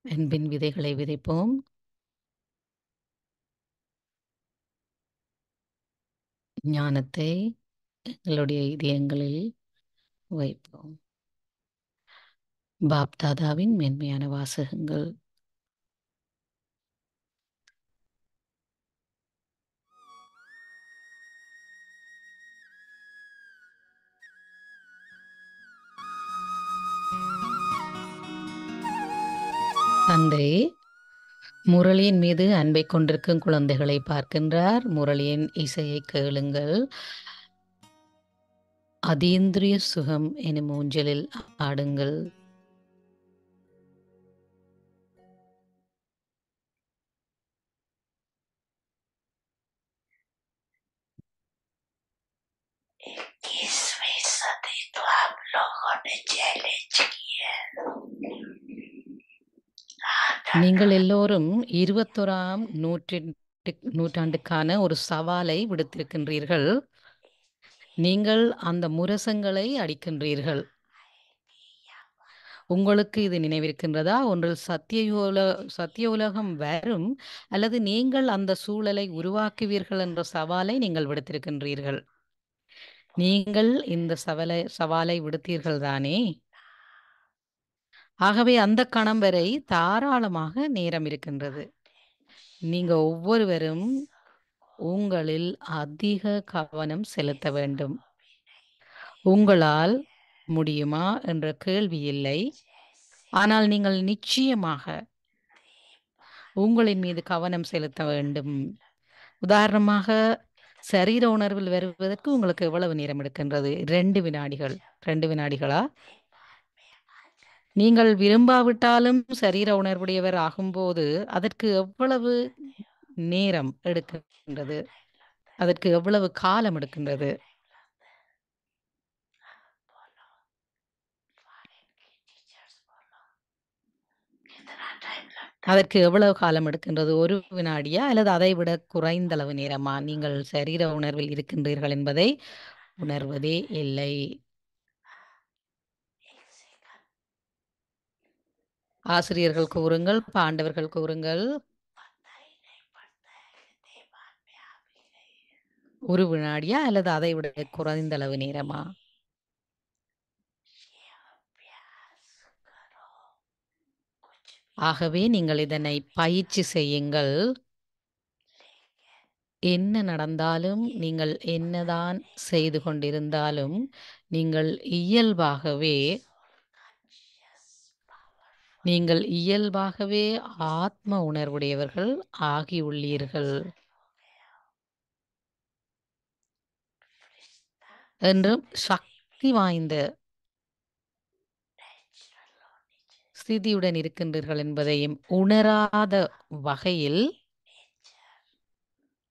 அன்பின் விதைகளை விதைப்போம். ஞானத்தை எங்களுடைய இதயங்களில் வைப்போம். பாப் தாதாவின் மென்மையான வாசகங்கள். தந்தை முரளியின் மீது அன்பை கொண்டிருக்கும் குழந்தைகளை பார்க்கின்றார். முரளியின் இசையை கேளுங்கள். அதீந்திரிய சுகம் எனும் ஊஞ்சலில் ஆடுங்கள். நீங்கள் எல்லோரும் 21ஆம் நூற்றாண்டுக்கான ஒரு சவாலை விடுத்திருக்கின்றீர்கள். நீங்கள் அந்த முரசங்களை அடிக்கின்றீர்கள். உங்களுக்கு இது நினைவிருக்கின்றதா? ஒன்றில் சத்திய உலகம் வரும், அல்லது நீங்கள் அந்த சூழலை உருவாக்குவீர்கள் என்ற சவாலை நீங்கள் விடுத்திருக்கின்றீர்கள். நீங்கள் இந்த சவாலை விடுத்தீர்கள் தானே? ஆகவே அந்த கணம் வரை தாராளமாக நேரம் இருக்கின்றது. நீங்க ஒவ்வொருவரும் உங்களில் அதிக கவனம் செலுத்த வேண்டும். உங்களால் முடியுமா என்ற கேள்வி இல்லை. ஆனால் நீங்கள் நிச்சயமாக உங்களின் மீது கவனம் செலுத்த வேண்டும். உதாரணமாக, சரீர உணர்வில் வருவதற்கு உங்களுக்கு எவ்வளவு நேரம் எடுக்கின்றது? 2 வினாடிகள். 2 வினாடிகளா? நீங்கள் விரும்பாவிட்டாலும் சரீர உணர்வுடையவர் ஆகும்போது அதற்கு எவ்வளவு நேரம் எடுக்கின்றது? அதற்கு எவ்வளவு காலம் எடுக்கின்றது? அதற்கு எவ்வளவு காலம் எடுக்கின்றது? 1 வினாடியா அல்லது அதை விட குறைந்தளவு நேரமா? நீங்கள் சரீர உணர்வில் இருக்கின்றீர்கள் என்பதை உணர்வதே இல்லை. ஆசிரியர்கள் கூறுங்கள், பாண்டவர்கள் கூறுங்கள். 1 வினாடியா அல்லது அதை விட குறைந்தளவு நேரமா? ஆகவே நீங்கள் இதனை பயிற்சி செய்யுங்கள். என்ன நடந்தாலும், நீங்கள் என்னதான் செய்து கொண்டிருந்தாலும், நீங்கள் இயல்பாகவே ஆத்ம உணர்வுடையவர்கள் ஆகியுள்ளீர்கள் என்றும் சக்தி வாய்ந்த ஸ்திதியுடன் இருக்கின்றீர்கள் என்பதையும் உணராத வகையில்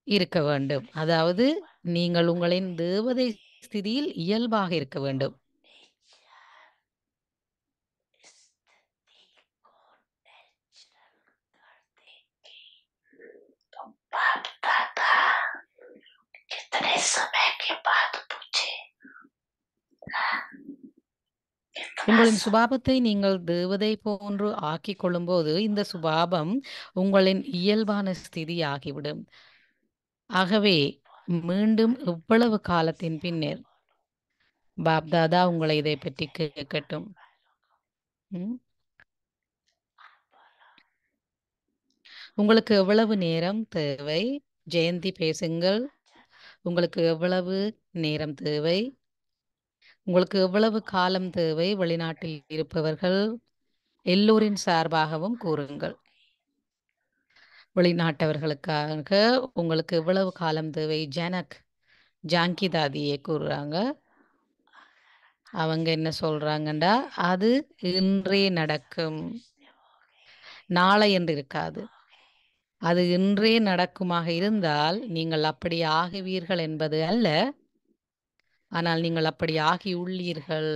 இருக்க வேண்டும். அதாவது நீங்கள் உங்களின் தேவதை ஸ்திதியில் இயல்பாக இருக்க வேண்டும். உங்களின் சுபாவத்தை நீங்கள் தேவதை போன்று ஆக்கிக் கொள்ளும்போது இந்த சுபாவம் உங்களின் இயல்பான ஸ்திதி ஆகிவிடும். ஆகவே மீண்டும் எவ்வளவு காலத்தின் பின்னர் பாப்தாதா உங்களை இதை பற்றி கேட்கட்டும். உங்களுக்கு எவ்வளவு நேரம் தேவை? ஜெயந்தி பேசுங்கள். உங்களுக்கு எவ்வளவு நேரம் தேவை? உங்களுக்கு எவ்வளவு காலம் தேவை? வெளிநாட்டில் இருப்பவர்கள் எல்லோரின் சார்பாகவும் கூறுங்கள். வெளிநாட்டவர்களுக்காக உங்களுக்கு எவ்வளவு காலம் தேவை? ஜாங்கி தாதியே கூறுறாங்க. அவங்க என்ன சொல்றாங்கண்டா, அது இன்றே நடக்கும், நாளை என்று இருக்காது. அது இன்றே நடக்குமாக இருந்தால் நீங்கள் அப்படி ஆகுவீர்கள் என்பது அல்ல, ஆனால் நீங்கள் அப்படி ஆகியுள்ளீர்கள்.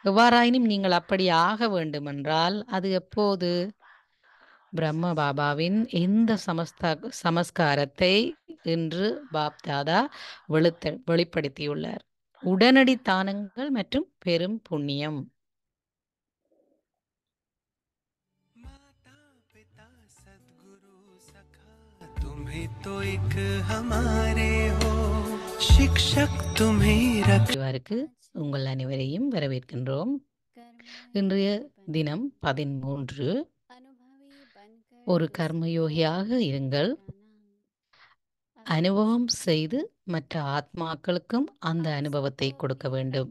எவ்வாறாயினும் நீங்கள் அப்படி ஆக வேண்டுமென்றால் அது எப்போது? பிரம்ம பாபாவின் இந்த சமஸ்காரத்தை இன்று பாப்தாதா வெளிப்படுத்தியுள்ளார். உடனடி தானங்கள் மற்றும் பெரும் புண்ணியம். भी तो एक हमारे हो शिक्षक तुम्हें रख வாருக்கு உங்கள் அனைவரையும் வரவேற்கின்றோம். இன்றைய தினம் 13. ஒரு கர்மயோகியாக இருங்கள். அனுபவம் செய்து மற்ற ஆத்மாக்களுக்கும் அந்த அனுபவத்தை கொடுக்க வேண்டும்.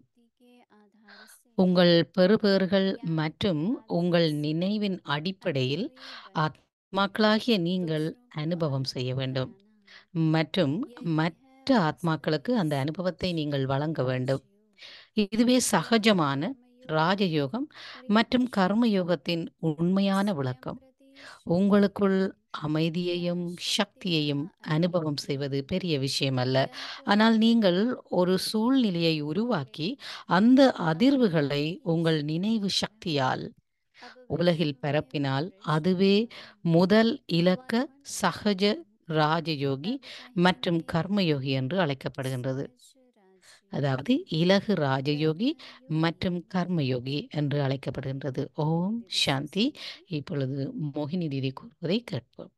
உங்கள் பெறுபேறுகள் மற்றும் உங்கள் நினைவின் அடிப்படையில் ஆத்மாக்களாகிய நீங்கள் அனுபவம் செய்ய வேண்டும் மற்றும் மற்ற ஆத்மாக்களுக்கு அந்த அனுபவத்தை நீங்கள் வழங்க வேண்டும். இதுவே சகஜமான ராஜயோகம் மற்றும் கர்மயோகத்தின் உண்மையான விளக்கம். உங்களுக்குள் அமைதியையும் சக்தியையும் அனுபவம் செய்வது பெரிய விஷயம் அல்ல. ஆனால் நீங்கள் ஒரு சூழ்நிலையை உருவாக்கி அந்த அதிர்வுகளை உங்கள் நினைவு சக்தியால் உலகில் பரப்பினால் அதுவே முதல் இலக்க சகஜ ராஜயோகி மற்றும் கர்மயோகி என்று அழைக்கப்படுகின்றது. அதாவது இலகு ராஜயோகி மற்றும் கர்மயோகி என்று அழைக்கப்படுகின்றது. ஓம் சாந்தி. இப்பொழுது மோகினி தீதி கூறுவதை கேட்போம்.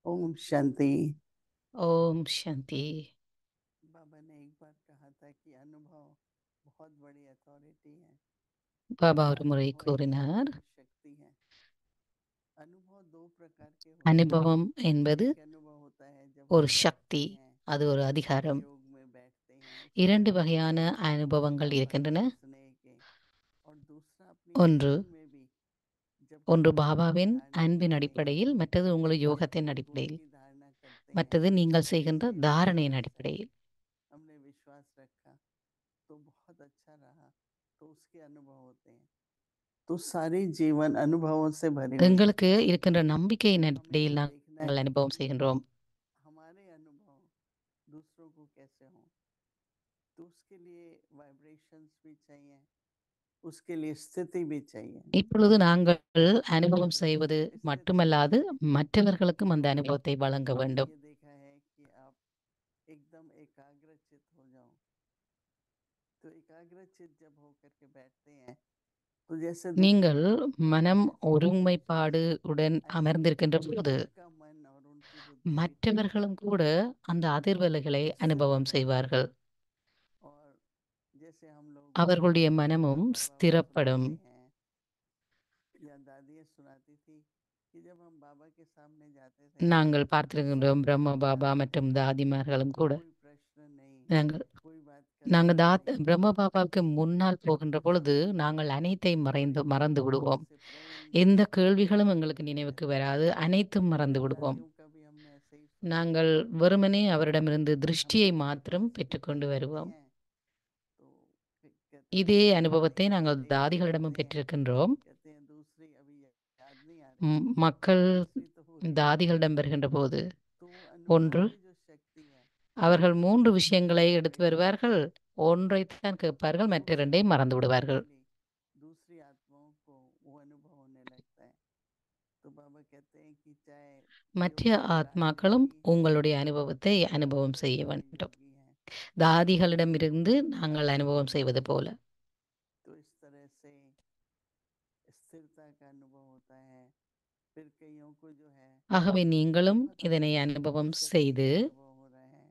ओम शांति। ஓம் சாந்தி. बाबा ने एक बार कहा था कि अनुभव बहुत बड़ी अथॉरिटी है, பாபா ஒரு முறை अनुभव एक கூறினார், बहुत बड़ी शक्ति है। अनुभव दो प्रकार के होते हैं। அனுபவம் என்பது एक अनुभव होता है जब ஒரு हम சக்தி, बैठते हैं, அது ஒரு அதிகாரம். योग में बैठते हैं, இரண்டு வகையான அனுபவங்கள் இருக்கின்றன. स्नेह के, और दूसरा अपनी ஒன்று जीवन में भी जब ஒன்று हम பாபாவின் धारणा அன்பின் करते हैं, அடிப்படையில், மற்றது உங்கள் जब யோகத்தின் हम गुण அடிப்படையில், की धारणा करते हैं, மற்றது நீங்கள் செய்கின்ற जिसमें தாரணையின் विश्वास है, அடிப்படையில். हमने विश्वास रखा तो बहुत अच्छा रहा, तो उसके अनुभव होते हैं। तो सारी जीवन अनुभवों से भरी हुई है। எங்களுக்கு இருக்கின்ற நம்பிக்கையின் हमें அடிப்படையில் ये देखना நாங்கள் है அனுபவம் कि செய்கின்றோம். हमारे अनुभव दूसरों को कैसे हों, तो उसके लिए वाइब्रेशंस भी चाहिए, उसके लिए स्थिति भी चाहिए। இப்பொழுது நாங்கள் அனுபவம் और செய்வது स्थिति மட்டுமல்லாது மற்றவர்களுக்கும் அந்த जो அனுபவத்தை வழங்க हमने வேண்டும். ये देखा है कि आप एकदम एकाग्रचित हो जाओ, तो एकाग्रचित जब होकर के बैठते हैं तो जैसे நீங்கள் மனம் महसूस ஒருமைப்பாடு होता है, உடன் ऐसे அமர்ந்திருக்கின்ற போது उनका मन और उनकी बुद्धि भी மற்றவர்களும் கூட அந்த அதிர்வலைகளை அனுபவம் செய்வார்கள். और जैसे हम लोग அவர்களுடைய மனமும் बाबा ஸ்திரப்படும். सुनाते हैं या दादियाँ सुनाती थी कि जब हम बाबा के सामने जाते थे நாங்கள் तो பார்த்திருக்கின்றோம், सब பிரம்ம ठीक பாபா था, மற்றும் தாதிமார்களும் கூட. कोई प्रश्न नहीं, நாங்கள் कोई बात करने நாங்கள் की नहीं, பிரம்ம பாபாவுக்கு முன்னால் போகின்ற பொழுது நாங்கள் அனைத்தையும் மறந்து விடுவோம். उनसे प्रेम எந்த से கேள்விகளும் बात எங்களுக்கு करते நினைவுக்கு हैं। வராது, அனைத்தும் மறந்து விடுவோம். दादियों का भी हमने ऐसे ही सुना है। நாங்கள் வெறுமனே அவரிடமிருந்து हम திருஷ்டியை बाबा के மாத்திரம் पास பெற்றுக்கொண்டு जाते வருவோம். हैं तो कहते இதே हैं அனுபவத்தை एक நாங்கள் एक कहते தாதிகளிடமும் हैं, பெற்றிருக்கின்றோம். कहते हैं दूसरी अभी याद नहीं आ रही, மக்கள் दूसरी तो भूल गए। தாதிகளிடம் வருகின்ற போது तो वो अनुभव ஒன்று, की जो शक्ति है, அவர்கள் 3 वो விஷயங்களை हमारे எடுத்து வருவார்கள். ஒன்றைத்தான் கேட்பார்கள், वो மற்ற 2ஐயும் மறந்து விடுவார்கள். automatically दूसरी आत्माओं को वो अनुभव होने लगता है। तो बाबा कहते हैं कि चाहे மற்ற योगी ஆத்மாக்களும் राजयोगी है, உங்களுடைய அனுபவத்தை அனுபவம் செய்ய कोई வேண்டும், योगी है, தாதிகளிடமிருந்து நாங்கள் அனுபவம் செய்வது போல. तो इस तरह से स्थिरता का अनुभव होता है, फिर कईयों को जो है ஆகவே நீங்களும் बहुत இதனை अधिक அனுபவம் शक्ति செய்து के अनुभव हो रहे हैं।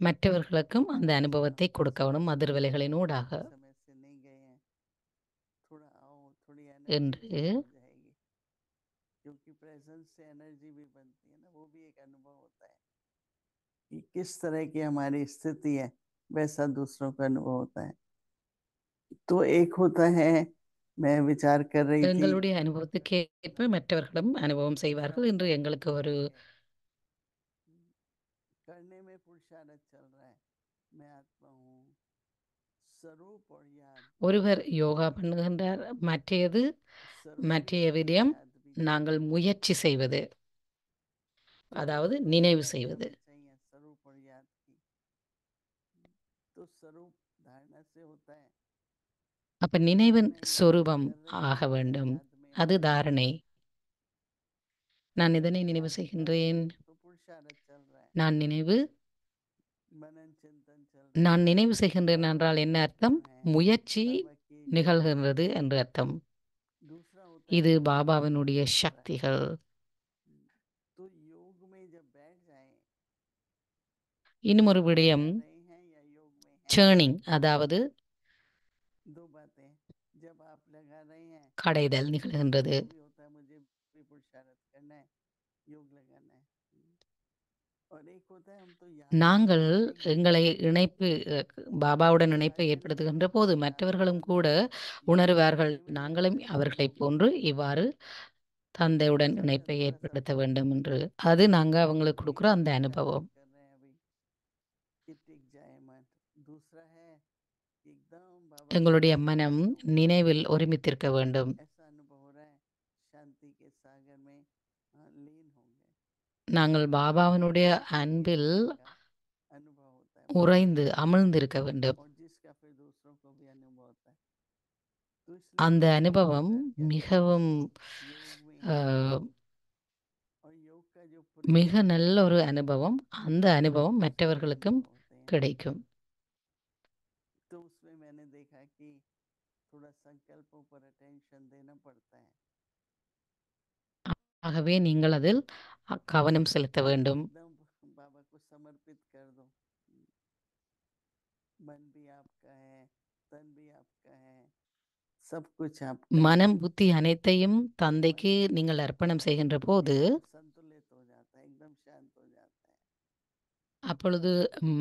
மற்றவர்களுக்கும் அந்த आज அனுபவத்தை आप கொடுக்கணும் सत्संग அதிர்வலைகளினூடாக काफी समय से नहीं गए हैं, थोड़ा आओ, थोड़ी एनर्जी என்று चेंज हो जाएगी, क्योंकि प्रेजेंस से एनर्जी भी बनती है ना, वो भी एक अनुभव होता है कि किस तरह की हमारी स्थिति है, वैसा दूसरों का अनुभव होता है। तो एक होता है, मैं विचार कर रही थी எங்களுடைய அனுபவத்துக்கு ஏற்ப மற்றவர்களும் அனுபவம் செய்வார்கள். இன்று எங்களுக்கு ஒரு करने में पुरुषार्थ चल रहा है, मैं आत्मा हूँ, स्वरूप और याद, ஒருவர் யோகா பண்ணுகின்றார், மற்றையது स्वरूप மற்றைய भी விடயம் याद भी करना நாங்கள் முயற்சி செய்வது, तो அதாவது दोनों நினைவு चीजें செய்வது. हमें चाहिए, स्वरूप और याद की। तो स्वरूप धारणा से होता है, அப்ப நினைவின் मैं ये சொரூபம் कर रही ஆக हूँ, मैं வேண்டும். याद में அது हूँ, தாரணை. நான் मैं இதனை நினைவு याद कर செய்கின்றேன், रही हूँ, तो पुरुषार्थ चल रहा है, நான் நினைவு मनन चिंतन चल रहा நான் है, நினைவு செய்கின்றேன் बाबा என்றால் के என்ன ये அர்த்தம்? गुण हैं, முயற்சி बाबा की ये शक्ति நிகழ்கின்றது है। என்று அர்த்தம். दूसरा होता है இது योग பாபாவினுடைய चल रहा है। சக்திகள். तो योग में जब बैठ जाए, இன்னும் ஒரு लगा விடயம் रहे हैं या योग में हैं, சேர்னிங், அதாவது दो बातें, जब आप लगा रहे हैं கடைதல் तो நிகழ்கின்றது. दूसरे को भी होता है, मुझे भी पुरुषार्थ करना है, योग लगाना है, और एक होता है हम तो याद நாங்கள் करते रहेंगे, எங்களை இணைப்பு பாபாவுடன் याद இணைப்பை करेंगे ஏற்படுத்துகின்ற तो போது अपने आप மற்றவர்களும் बोध கூட होगा, ये உணர்வார்கள், मुझे भी நாங்களும் लगाना है அவர்களைப் योग। போன்று இவ்வாறு தந்தையுடன் इसका இணைப்பை थोड़ा सा ஏற்படுத்த வேண்டும் என்று. அது நாங்கள் அவங்களுக்கு கொடுக்குற அந்த पुरुषार्थ அனுபவம். कर रहे हैं अभी कि टिक जाए मन। दूसरा है कि एकदम बाबा के எங்களுடைய स्मरण மனம் में हो, நினைவில் ஒருமித்திருக்க வேண்டும். ऐसा अनुभव हो रहा है, शांति के सागर में लीन होंगे, நாங்கள் பாபாவினுடைய அன்பில் का अनुभव होता है, உறைந்து அமிழ்ந்திருக்க வேண்டும். और जिसका फिर दूसरों को भी अनुभव होता है। तो इसलिए அந்த दोनों அனுபவம் प्रकार के மிகவும் अनुभव योग में है, அஹ், और योग का जो மிக परिणाम நல்ல ஒரு அனுபவம். அந்த அனுபவம் दूसरों को மற்றவர்களுக்கும் अनुभव होते हैं। கிடைக்கும். तो उसमें मैंने देखा कि थोड़ा संकल्पों पर अटेंशन देना पड़ता है, ஆகவே நீங்கள் அதில் கவனம் செலுத்த வேண்டும். एकदम बाबा को समर्पित कर दो, मन भी आपका है, तन भी आपका है, सब कुछ आपका है, மனம் புத்தி அனைத்தையும் தந்தைக்கு நீங்கள் அர்ப்பணம் செய்கின்ற போது एकदम संतुलित हो जाता है, एकदम शांत हो जाता है। அப்பொழுது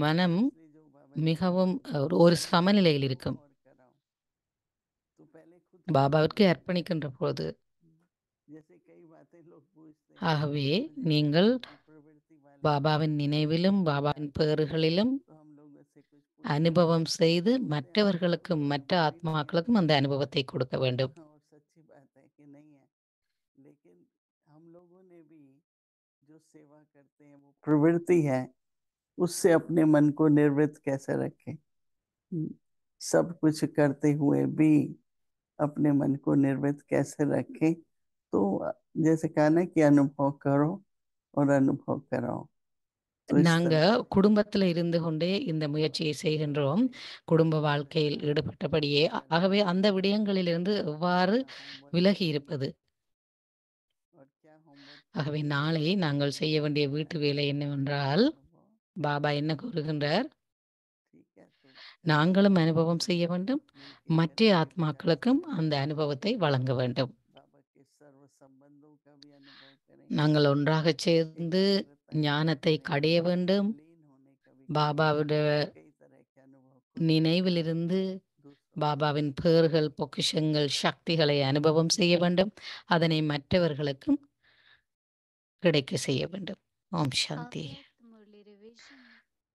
மனம் इसलिए जो बाबा जी மிகவும் कहते ஒரு हैं, சமநிலையில் करो இருக்கும். और कराओ, तो पहले खुद को பாபாவிற்கு समर्पित அர்ப்பணிக்கின்ற போது. जैसे कई बातें लोग पूछते हैं, ஆகவே मुझे நீங்கள் कहते हैं कि प्रवृत्ति वाले பாபாவின் நினைவிலும் பாபாவின் பேறுகளிலும் तो हम लोग से कुछ पूछते हैं, அனுபவம் செய்து तो बोलते हैं हम மற்றவர்களுக்கும் तो மற்ற अनुभव ही नहीं है, ஆத்மாக்களுக்கும் அந்த அனுபவத்தை கொடுக்க வேண்டும். और सच्ची बात है कि नहीं है, लेकिन हम लोगों ने भी जो सेवा करते हैं वो प्रवृत्ति है, उससे अपने मन को निर्वृत्त कैसे रखें, सब कुछ करते हुए भी अपने मन को निर्वृत्त कैसे रखें। तो जैसे कहा ना कि अनुभव करो और अनुभव कराओ, तो इस நாங்க तरह குடும்பத்தில் இருந்து கொண்டே இந்த முயற்சியை செய்கின்றோம், குடும்ப வாழ்க்கையில் ஈடுபட்டபடியே. ஆகவே அந்த விடயங்களிலிருந்து எவ்வாறு விலகி இருப்பது? और क्या होमवर्क ஆகவே நாளை நாங்கள் செய்ய வேண்டிய வீட்டு வேலை என்னவென்றால், பாபா என்ன கூறுகின்றார்? ठीक है, तो நாங்களும் அனுபவம் செய்ய வேண்டும், मिलके மற்ற करेंगे, ஆத்மாக்களுக்கும் அந்த அனுபவத்தை வழங்க வேண்டும். बाबा के सर्व संबंधों का भी अनुभव करेंगे, நாங்கள் ஒன்றாக சேர்ந்து एकाग्रता का ஞானத்தை करेंगे, கடைய வேண்டும். लीन होने का भी பாபாவுடைய करेंगे, कई तरह के अनुभव खुद நினைவிலிருந்து दूसरों பாபாவின் பேறுகள், பொக்கிஷங்கள், சக்திகளை அனுபவம் செய்ய வேண்டும். அதனை மற்றவர்களுக்கும் கிடைக்க செய்ய வேண்டும். ஓம் சாந்தி. अव्यक्त मुरली रिविजन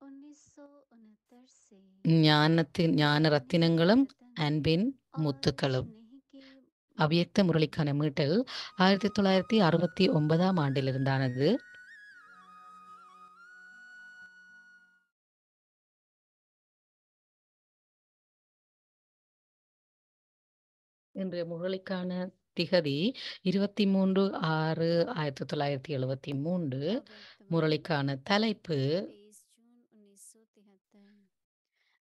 1969 से ஞான ரத்தினங்களும் அன்பின் और முத்துக்களும். स्नेह के அவ்யக்த முரளிக்கான மீட்டல் 1969 ஆண்டிலிருந்தானது. இன்றைய முரளிக்கான திகதி 23/6/1973. अव्यक्त முரளிக்கான தலைப்பு 23 जून 1973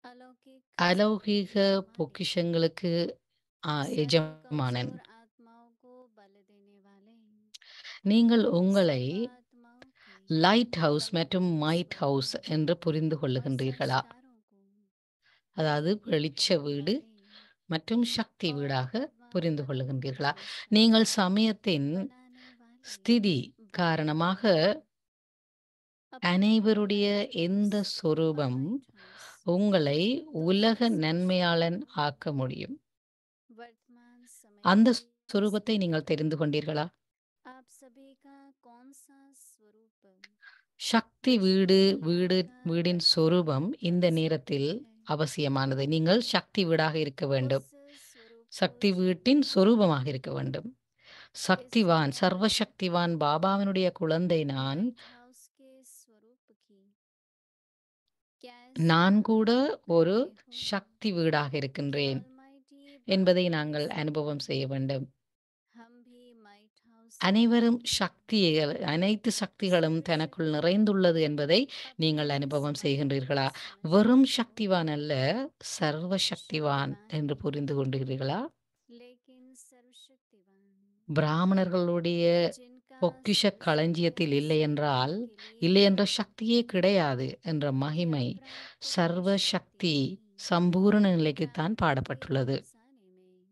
अलौकिक அலௌகிக यजमानी, பொக்கிஷங்களுக்கு सर्व எஜமானன். कमजोर आत्माओं को बल देने वाले நீங்கள் உங்களை सर्वात्माओं के லைட் ஹவுஸ் மற்றும் மைட் ஹவுஸ் என்று புரிந்து और கொள்ளுகின்றீர்களா? संस्कारों को அதாவது வெளிச்ச வீடு वाले மற்றும் சக்தி और வீடாக आत्माओं புரிந்து वाले கொள்ளுகின்றீர்களா? संस्कार நீங்கள் சமயத்தின் बनाने वाले ஸ்திதி बाप காரணமாக अपने அனைவருடைய light எந்த house और சொரூபம் might house உங்களை दोनों உலக के संस्कार நன்மையாளன் ஆக்க முடியும். वर्तमान समय அந்த के சொரூபத்தை நீங்கள் தெரிந்து கொண்டீர்களா? आप सभी का कौन सा स्वरूप சக்தி வீடு வீடு का வீடின் சொரூபம் இந்த நேரத்தில் है அவசியமானது. நீங்கள் சக்தி வீடாக இருக்க வேண்டும். उस स्वरूप को சக்தி வீட்டின் சொரூபமாக இருக்க வேண்டும். சக்திவான் इसलिए சர்வசக்திவான் பாபாவினுடைய குழந்தை நான். लाइट हाउस के स्वरूप की क्या நான் கூட स्थापना ஒரு करते हो சக்தி வீடாக कि இருக்கின்றேன் ऑलमाइटी என்பதை बाप के நாங்கள் அனுபவம் செய்ய स्वरूप வேண்டும். हम भी माइट हाउस அனைவரும் சக்திகள் அனைத்து சக்திகளும் தனக்குள் நிறைந்துள்ளது என்பதை நீங்கள் அனுபவம் செய்கின்றீர்களா? வெறும் சக்திவான் அல்ல, சர்வ சக்திவான் என்று புரிந்து கொண்டுகிறீர்களா? लेकिन सर्वशक्तिवान பிராமணர்களுடைய जिनका பொக்கிஷ सर्वशक्तिवान களஞ்சியத்தில் இல்லை என்றால் के लिए இல்லை என்ற சக்தியே கிடையாது என்ற மகிமை यात्रा को சர்வ சக்தி शक्ति சம்பூர்ண நிலைக்குத்தான் प्राप्ति के பாடப்பட்டுள்ளது. खजाने में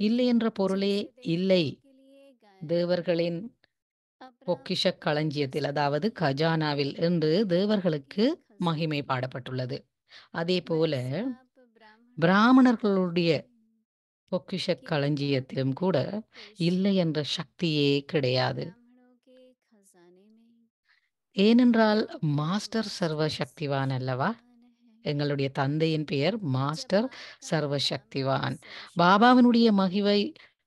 இல்லை என்ற பொருளே जैसे இல்லை. देवताओं के लिए गायब தேவர்களின் अप्राप्त பொக்கிஷ களஞ்சியத்தில் அதாவது கஜானாவில் என்று தேவர்களுக்கு மகிமை பாடப்பட்டுள்ளது. அதே போல वैसे आप ब्राह्मणों பிராமணர்களுடைய के பொக்கிஷ களஞ்சியத்திலும் கூட இல்லை என்ற சக்தியே கிடையாது. ब्राह्मणों के खजाने में ஏனென்றால் क्योंकि மாஸ்டர் मास्टर சர்வசக்திவான் அல்லவா? सर्वशक्तिवान है எங்களுடைய தந்தையின் பெயர் जब மாஸ்டர் आपका சர்வசக்திவான். नाम सर्वशक्तिवान பாபாவினுடைய மகிமை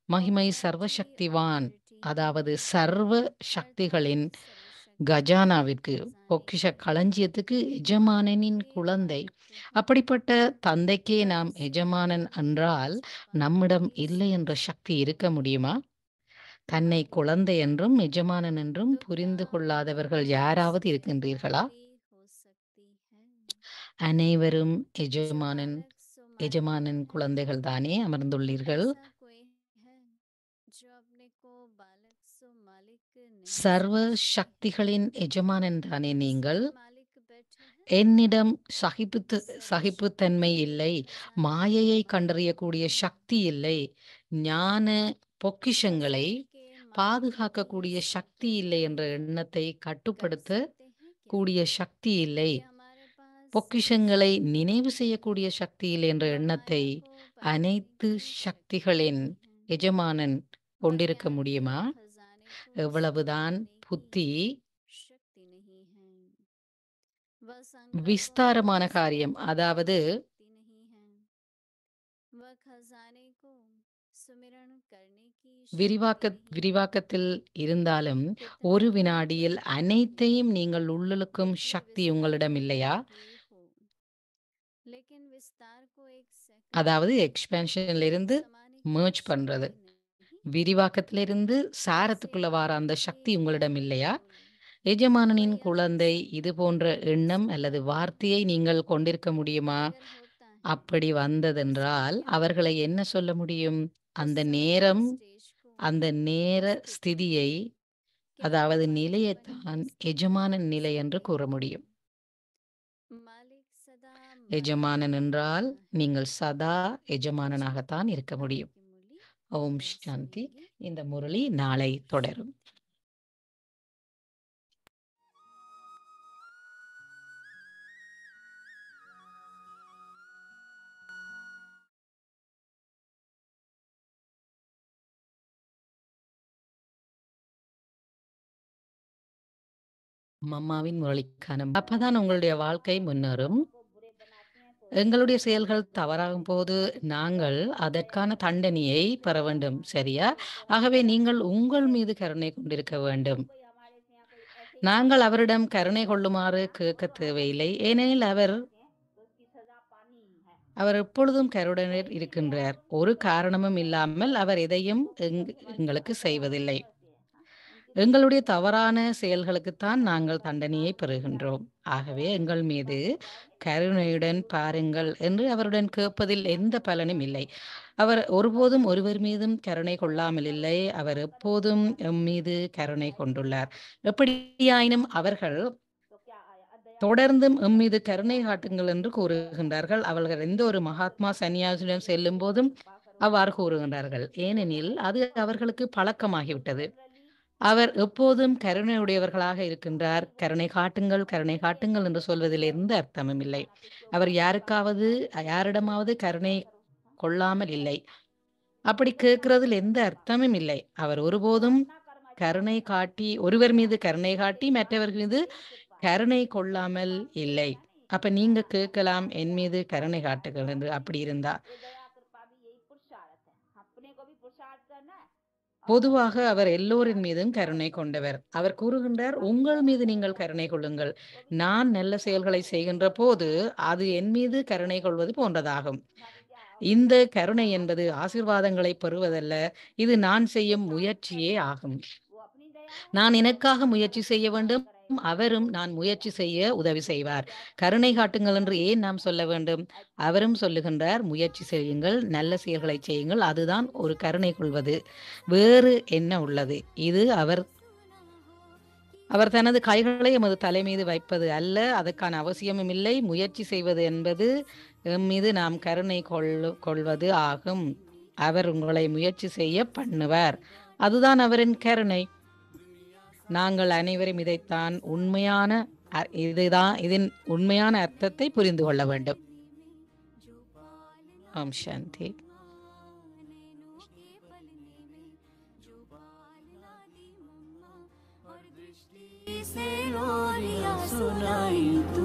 Almighty சர்வசக்திவான், authority அதாவது சர்வ சக்திகளின் अर्थात सर्वशक्तिवान கஜானாவிற்கு खजाने பொக்கிஷ களஞ்சியத்துக்கு எஜமானனின் के குழந்தை. मालिक हैं அப்படிப்பட்ட தந்தைக்கே நாம் वैसे எஜமானன் आप என்றால் जब நம்மிடம் आपके இல்லை என்ற சக்தி இருக்க முடியுமா? தன்னை मालिक குழந்தை என்றும் எஜமானன் என்றும் तो क्या புரிந்து आप கொள்ளாதவர்கள் खुद யாராவது से இருக்கின்றீர்களா? बाहरी हो सकती है அனைவரும் जो எஜமானன் बालक सो मालिक எஜமானன் है குழந்தைகள் தானே அமர்ந்துள்ளீர்கள். ऐसा कोई है जो अपने को बालक सो मालिक नहीं சர்வ समझते சக்திகளின் எஜமானன் தானே நீங்கள். इसलिए मालिक बैठे हैं என்னிடம் सर्वशक्तिवान சகிப்புத்தன்மை இல்லை, खजाने மாயையை के கண்டறியக்கூடிய मालिक சக்தி இல்லை, ஞான பொக்கிஷங்களை खजाने के मालिक की பாதுகாக்கக்கூடிய சக்தி இல்லை शक्ति என்ற எண்ணத்தை कर கட்டுப்படுத்த सकते हैं क्या கூடிய சக்தி இல்லை, कि हमारे पास பொக்கிஷங்களை शक्ति நினைவு है செய்யக்கூடிய சக்தி இல்லை என்ற व எண்ணத்தை माया को पकड़ने அனைத்து की शक्ति சக்திகளின் नहीं है எஜமானன் व கொண்டிருக்க ज्ञान के முடியுமா? खजाने को எவ்வளவுதான் संभालने புத்தி की शक्ति नहीं है व संग्रह व விஸ்தாரமான विस्तार காரியம். की அதாவது शक्ति नहीं है व खजाने को सुमिरन करने की शक्ति नहीं है விரிவாக்கத்தில் இருந்தாலும் ஒரு कितना भी வினாடியில் विस्तार அனைத்தையும் நீங்கள் உள்ளிழுக்கும் कितने சக்தி विस्तार உங்களிடம் में இல்லையா? भी हो लेकिन विस्तार को एक सेकंड அதாவது में எக்ஸ்பேன்ஷன்லிருந்து समाने की merge शक्ति பண்றது, नहीं விரிவாக்கத்திலிருந்து वैसे சாரத்துக்குள்ள வர அந்த आपके சக்தி உங்களிடம் प्यारे இல்லையா? फूल எஜமானனின் वही குழந்தை आपके இது सामने போன்ற எண்ணம் அல்லது मुस्कुराते வார்த்தையை हैं நீங்கள் கொண்டிருக்க முடியுமா? अगर होता है அப்படி तो வந்ததென்றால் उसको क्या அவர்களை कहें என்ன சொல்ல முடியும்? उस அந்த समय நேரம் की स्टेज को அந்த நேர स्थिति ஸ்திதியை क्या वो அதாவது मालिक बने நிலையைத்தான் स्थिति எஜமானன் बन நிலை என்று सकते கூற हैं முடியும். मालिक सदा எஜமானன் मालिक என்றால் रहता है நீங்கள் சதா जी எஜமானனாகத்தான் இருக்க आगे முடியும். की मुरली ஓம் कल சாந்தி. सुनेंगे இந்த முரளி நாளை தொடரும். மம்மாவின் முரளிக்கான அப்பதான் உங்களுடைய வாழ்க்கை முன்னேறும். எங்களுடைய செயல்கள் தவறாகும் போது நாங்கள் அதற்கான தண்டனையை பெற வேண்டும், சரியா? ஆகவே நீங்கள் உங்கள் மீது கருணை கொண்டிருக்க வேண்டும். நாங்கள் அவரிடம் கருணை கொள்ளுமாறு கேட்க தேவையில்லை, ஏனெனில் அவர் எப்பொழுதும் கருணையுடன் இருக்கின்றார். ஒரு காரணமும் இல்லாமல் அவர் எதையும் எங்களுக்கு செய்வதில்லை. எங்களுடைய தவறான செயல்களுக்குத்தான் நாங்கள் தண்டனையை பெறுகின்றோம். ஆகவே எங்கள் மீது கருணையுடன் பாருங்கள் என்று அவருடன் கேட்பதில் எந்த பலனும் இல்லை. அவர் ஒருபோதும் ஒருவர் மீதும் கருணை கொள்ளாமல் இல்லை. அவர் எப்போதும் எம் மீது கருணை கொண்டுள்ளார். எப்படியாயினும் அவர்கள் தொடர்ந்தும் எம் மீது கருணை காட்டுங்கள் என்று கூறுகின்றார்கள். அவர்கள் எந்த ஒரு மகாத்மா சன்னியாசியிடம் செல்லும் போதும் அவ்வாறு கூறுகின்றார்கள். ஏனெனில் அது அவர்களுக்கு பழக்கமாகிவிட்டது. அவர் எப்போதும் கருணையுடையவர்களாக இருக்கின்றார். கருணை காட்டுங்கள் என்று சொல்வதில் எந்த அர்த்தமும் இல்லை. அவர் யாரிடமாவது கருணை கொள்ளாமல் இல்லை. அப்படி கேட்கிறதில் எந்த அர்த்தமும் இல்லை. அவர் ஒருபோதும் கருணை காட்டி ஒருவர் மீது கருணை காட்டி மற்றவர் மீது கருணை கொள்ளாமல் இல்லை. அப்ப நீங்க கேட்கலாம், என் மீது கருணை காட்டுங்கள் என்று. அப்படி இருந்தா பொதுவாக அவர் எல்லோரின் மீதும் கருணை கொண்டவர். அவர் கூறுகின்றார், உங்கள் மீது நீங்கள் கருணை கொள்ளுங்கள். நான் நல்ல செயல்களை செய்கின்ற போது அது என் மீது கருணை கொள்வது போன்றதாகும். இந்த கருணை என்பது ஆசீர்வாதங்களை பெறுவதல்ல, இது நான் செய்யும் முயற்சியே ஆகும். நான் எனக்காக முயற்சி செய்ய வேண்டும், அவரும் நான் முயற்சி செய்ய உதவி செய்வார். கருணை காட்டுங்கள் என்று ஏன் நாம் சொல்ல வேண்டும்? அவரும் சொல்லுகின்றார், முயற்சி செய்யுங்கள், நல்ல செயல்களை செய்யுங்கள், அதுதான் ஒரு கருணை கொள்வது. வேறு என்ன உள்ளது? இது அவர் தனது கைகளை எமது தலை மீது வைப்பது அல்ல, அதற்கான அவசியமும் இல்லை. முயற்சி செய்வது என்பது எம் மீது நாம் கருணை கொள்வது ஆகும். அவர் உங்களை முயற்சி செய்ய பண்ணுவார். அதுதான் அவரின் கருணை. நாங்கள் அனைவரும் இதன் உண்மையான அர்த்தத்தை புரிந்து கொள்ள வேண்டும். ஓம் சாந்தி. सुनाई तू